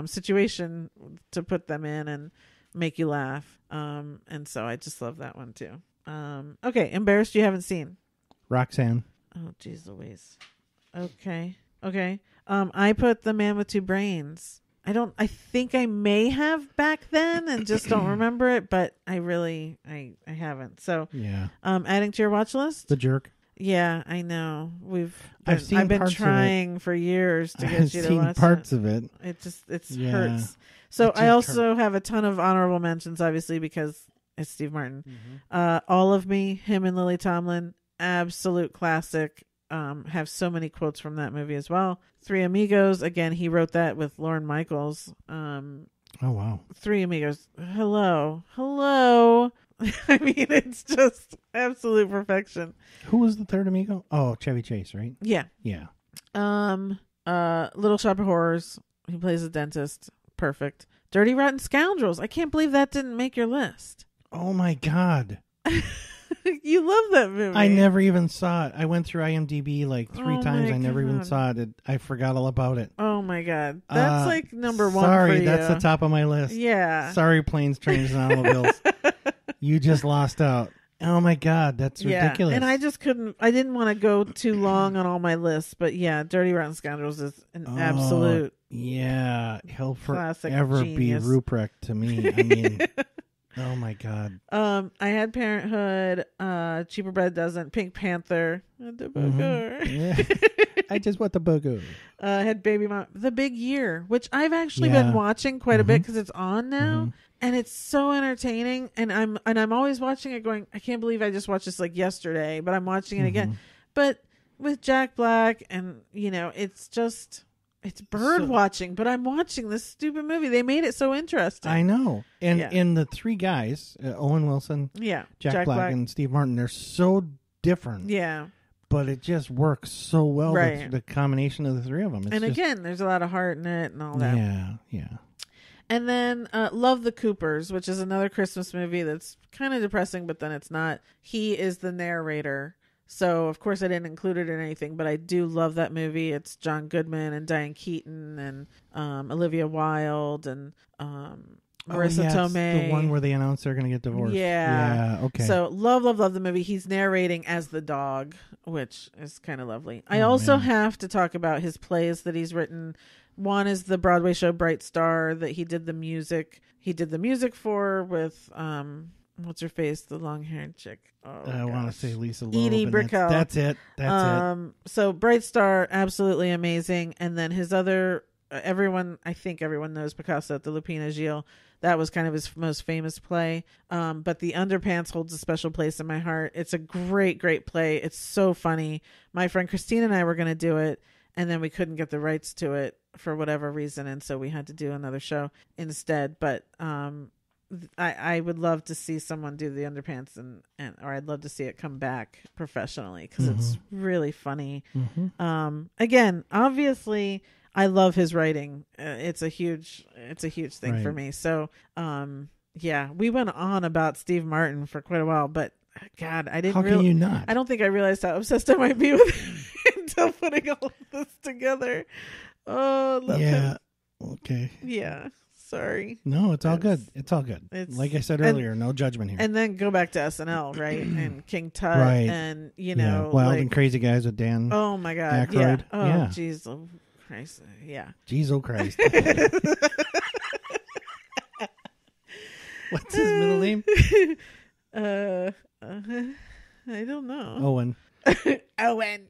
situation to put them in and make you laugh. And so I just love that one too. Okay, embarrassed you haven't seen. Roxanne. Oh, geez Louise. Okay. I put The Man with Two Brains. I think I may have back then and just don't remember it, but I haven't. So yeah. Adding to your watch list? The Jerk. Yeah, I know. I've been trying for years to get you to watch it. I've seen parts of it. It hurts. So I also have a ton of honorable mentions, obviously, because it's Steve Martin. Mm-hmm. All of Me, him and Lily Tomlin, absolute classic. Have so many quotes from that movie as well. Three Amigos, again, he wrote that with Lorne Michaels. Oh wow. Three Amigos. Hello. I mean, it's just absolute perfection. Who was the third amigo? Oh, Chevy Chase, right? Yeah. Little Shop of Horrors. He plays a dentist. Perfect. Dirty Rotten Scoundrels. I can't believe that didn't make your list. Oh my God. You love that movie. I never even saw it. I went through IMDb like 3 times. I never even saw it. I forgot all about it. Oh my God. That's like number one. Sorry, for you. That's the top of my list. Yeah. Sorry, Planes, Trains, and Automobiles. You just lost out. Oh my God, that's ridiculous. And I just I didn't want to go too long on all my lists, but yeah, Dirty Rotten Scoundrels is an absolute. Yeah, he'll forever be Ruprecht to me. I mean, oh my God. I had Parenthood, Cheaper Bread Dozen, Pink Panther, the Booger. Yeah. I just want the Booger. I had Baby Mom, The Big Year, which I've actually been watching quite a bit because it's on now. And it's so entertaining, and I'm always watching it going, I can't believe I just watched this like yesterday, but I'm watching it again. But with Jack Black, and it's bird watching, but I'm watching this stupid movie. They made it so interesting. I know. And in the three guys, Owen Wilson, Jack Black, and Steve Martin, they're so different. Yeah. But it just works so well, the combination of the three of them. And again, there's a lot of heart in it and all that. Yeah. And then Love the Coopers, which is another Christmas movie that's kind of depressing, but then it's not. He is the narrator. So, of course, I didn't include it in anything, but I do love that movie. It's John Goodman and Diane Keaton and Olivia Wilde and Marissa Tomei. The one where they announce they're going to get divorced. Yeah. Okay. So, love the movie. He's narrating as the dog, which is kind of lovely. I also have to talk about his plays that he's written. One is the Broadway show Bright Star that he did the music. He did the music for with what's her face, the long-haired chick. I want to say Lisa Loeb. Edie Brickell. That's it. So Bright Star, absolutely amazing. And then his other, I think everyone knows Picasso at the Lupina Gilles. That was kind of his most famous play. But The Underpants holds a special place in my heart. It's a great, great play. It's so funny. My friend Christine and I were going to do it, and then we couldn't get the rights to it for whatever reason, and so we had to do another show instead. But I would love to see someone do The Underpants, or I'd love to see it come back professionally because it's really funny. Again, obviously, I love his writing. It's a huge thing for me. So we went on about Steve Martin for quite a while, but God, I didn't. How can you not? I don't think I realized how obsessed I might be with him until putting all of this together. Oh, love him. Okay. Yeah. Sorry. No, it's all good. It's all good. Like I said earlier, no judgment here. And then go back to SNL, right? And King Tut, and Wild and Crazy Guys with Dan. Oh my God. Aykroyd. Yeah. Oh, jeez. Oh, Christ. Yeah. Jeez, oh Christ. What's his middle name? I don't know. Owen. Owen.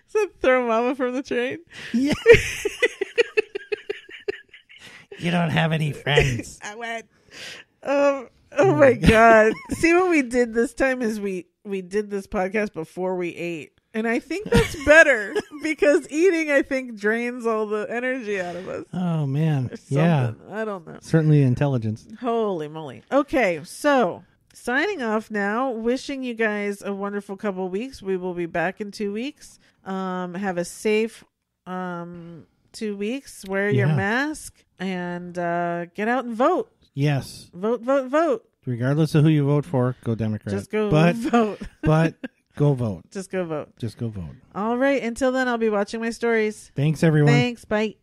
So throw mama from the train? Yeah. You don't have any friends. I went. Oh my God. See, what we did this time is we did this podcast before we ate. And I think that's better because eating, I think, drains all the energy out of us. Oh, man. Yeah. I don't know. Certainly intelligence. Holy moly. Okay, so signing off now. Wishing you guys a wonderful couple of weeks. We will be back in 2 weeks. Have a safe 2 weeks. Wear your mask and get out and vote. Yes. Vote. Regardless of who you vote for, go Democrat. Just go vote. But go vote. Just go vote. Just go vote. All right. Until then, I'll be watching my stories. Thanks, everyone. Thanks. Bye.